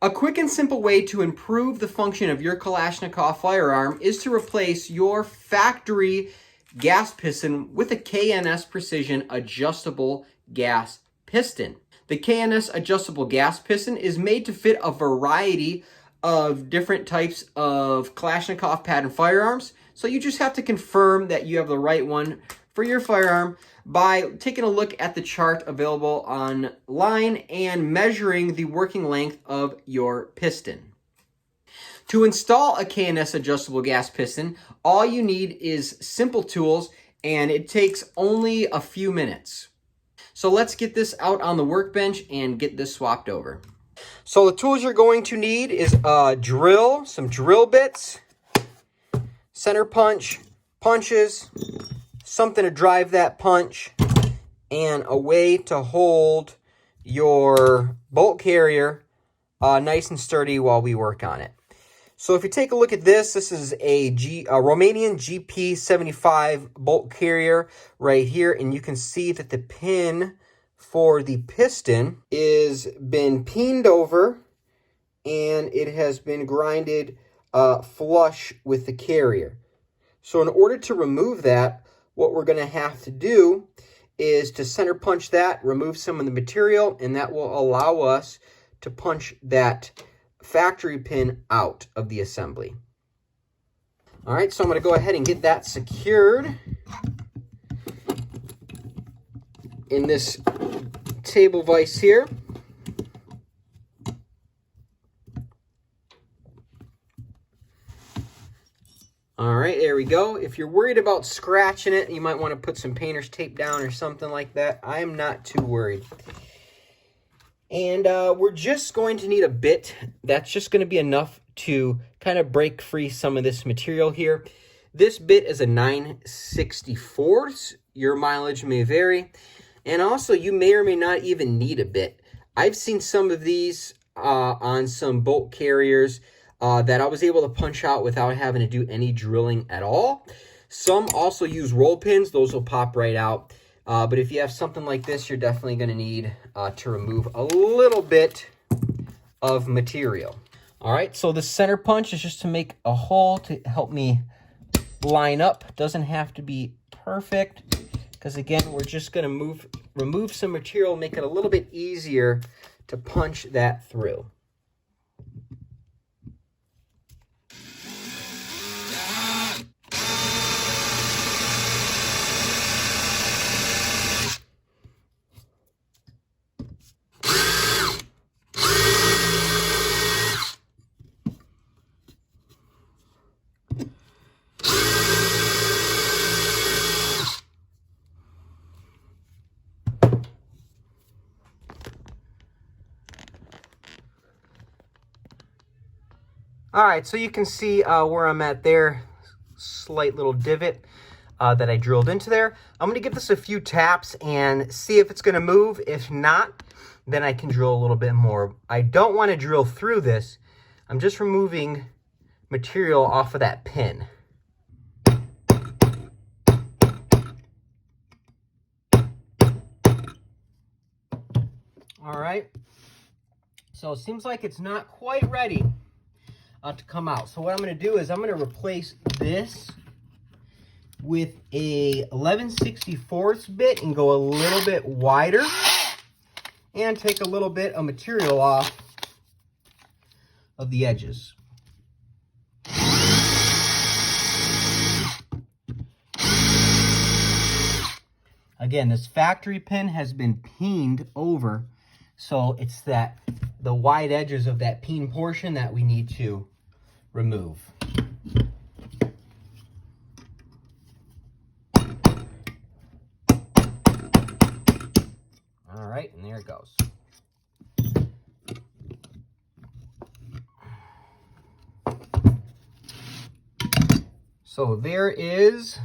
A quick and simple way to improve the function of your Kalashnikov firearm is to replace your factory gas piston with a KNS Precision Adjustable Gas Piston. The KNS Adjustable Gas Piston is made to fit a variety of different types of Kalashnikov pattern firearms, so you just have to confirm that you have the right one for your firearm by taking a look at the chart available online and measuring the working length of your piston. To install a KNS Adjustable Gas Piston, all you need is simple tools, and it takes only a few minutes. So let's get this out on the workbench and get this swapped over. So the tools you're going to need is a drill, some drill bits, center punch, punches, something to drive that punch, and a way to hold your bolt carrier nice and sturdy while we work on it. So if you take a look at this, this is a Romanian GP75 bolt carrier right here, and you can see that the pin for the piston is been peened over and it has been grinded flush with the carrier. So in order to remove that, what we're going to have to do is to center punch that, remove some of the material, and that will allow us to punch that factory pin out of the assembly. All right, so I'm going to go ahead and get that secured in this table vise here. All right, there we go. If you're worried about scratching it, you might want to put some painter's tape down or something like that. I'm not too worried. And we're just going to need a bit. That's just going to be enough to kind of break free some of this material here. This bit is a 9/64. Your mileage may vary. And also, you may or may not even need a bit. I've seen some of these on some bolt carriers that I was able to punch out without having to do any drilling at all. Some also use roll pins. Those will pop right out. But if you have something like this, you're definitely going to need to remove a little bit of material. All right, so the center punch is just to make a hole to help me line up. Doesn't have to be perfect, because again, we're just going to remove some material, make it a little bit easier to punch that through. All right, so you can see where I'm at there, slight little divot that I drilled into there. I'm gonna give this a few taps and see if it's gonna move. If not, then I can drill a little bit more. I don't wanna drill through this. I'm just removing material off of that pin. All right, so it seems like it's not quite ready to come out. So what I'm going to do is I'm going to replace this with a 11/64 bit and go a little bit wider and take a little bit of material off of the edges. Again, this factory pin has been peened over, so it's the wide edges of that peen portion that we need to remove. All right, and there it goes. So there is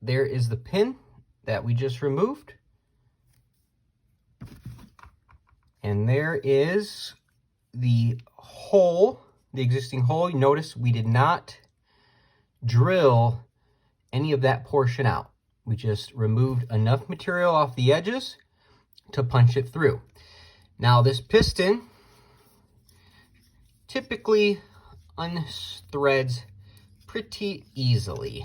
the pin that we just removed. And there is the hole, the existing hole. You notice we did not drill any of that portion out. We just removed enough material off the edges to punch it through. Now this piston typically unthreads pretty easily.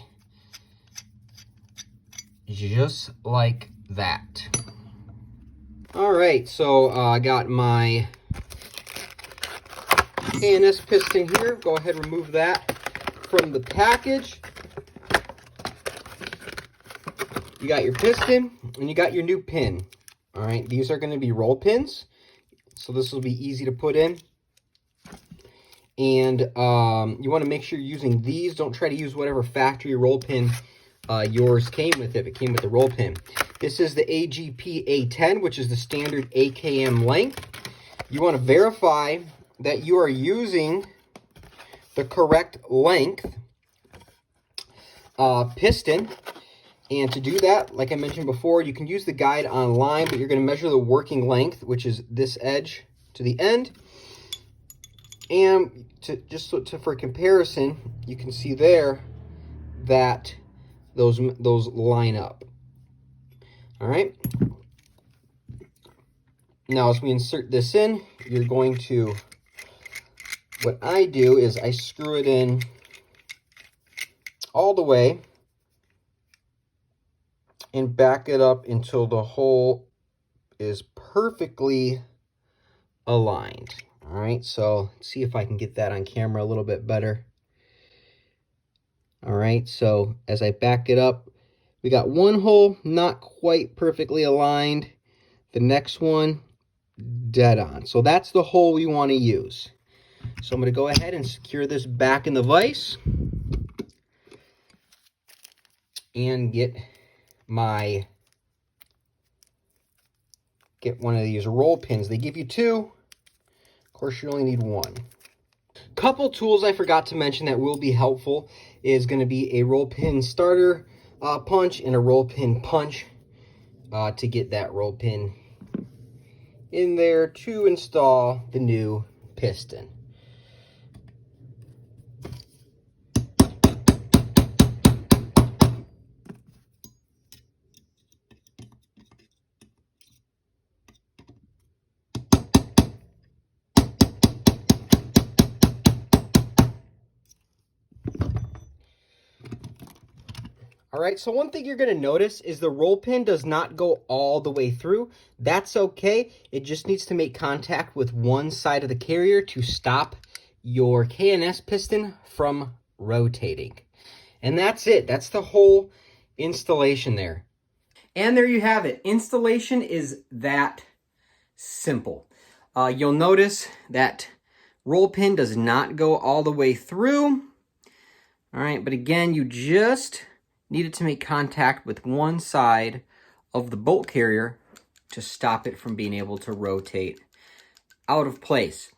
Just like that. All right, so I got my KNS piston here. Go ahead and remove that from the package. You got your piston and you got your new pin. All right, these are going to be roll pins, so this will be easy to put in. And you want to make sure you're using these. Don't try to use whatever factory roll pin yours came with. If it came with the roll pin. This is the AGP A10, which is the standard AKM length. You want to verify that you are using the correct length piston. And to do that, like I mentioned before, you can use the guide online, but you're going to measure the working length, which is this edge to the end. And for comparison, you can see there that those line up. All right. Now, as we insert this in, you're going to, what I do is I screw it in all the way and back it up until the hole is perfectly aligned. All right, so let's see if I can get that on camera a little bit better. All right, so as I back it up, we got one hole not quite perfectly aligned. The next one, dead on. So that's the hole we want to use. So I'm going to go ahead and secure this back in the vise and get one of these roll pins. They give you two. Of course, you only need one. Couple tools I forgot to mention that will be helpful is going to be a roll pin starter punch and a roll pin punch to get that roll pin in there to install the new piston. All right, so one thing you're going to notice is the roll pin does not go all the way through. That's okay. It just needs to make contact with one side of the carrier to stop your KNS piston from rotating. And that's it. That's the whole installation there. And there you have it. Installation is that simple. You'll notice that roll pin does not go all the way through. All right, but again, you just needed to make contact with one side of the bolt carrier to stop it from being able to rotate out of place.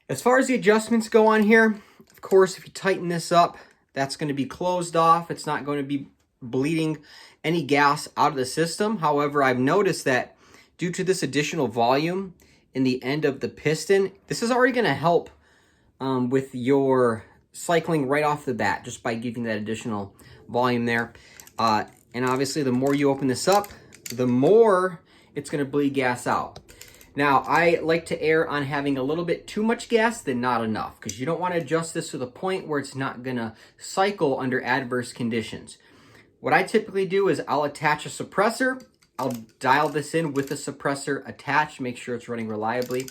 As far as the adjustments go on here, of course, if you tighten this up, that's going to be closed off. It's not going to be bleeding any gas out of the system. However, I've noticed that due to this additional volume in the end of the piston, this is already going to help with your cycling right off the bat just by giving that additional volume there. And obviously, the more you open this up, the more it's going to bleed gas out. Now, I like to err on having a little bit too much gas than not enough, because you don't want to adjust this to the point where it's not going to cycle under adverse conditions. What I typically do is I'll attach a suppressor. I'll dial this in with the suppressor attached, make sure it's running reliably.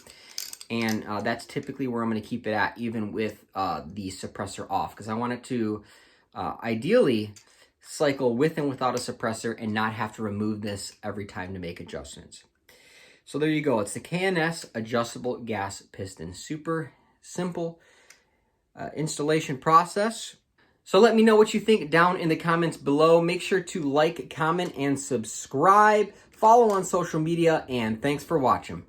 And that's typically where I'm going to keep it at, even with the suppressor off, because I want it to ideally cycle with and without a suppressor and not have to remove this every time to make adjustments. So there you go. It's the KNS Adjustable Gas Piston. Super simple installation process. So let me know what you think down in the comments below. Make sure to like, comment, and subscribe. Follow on social media, and thanks for watching.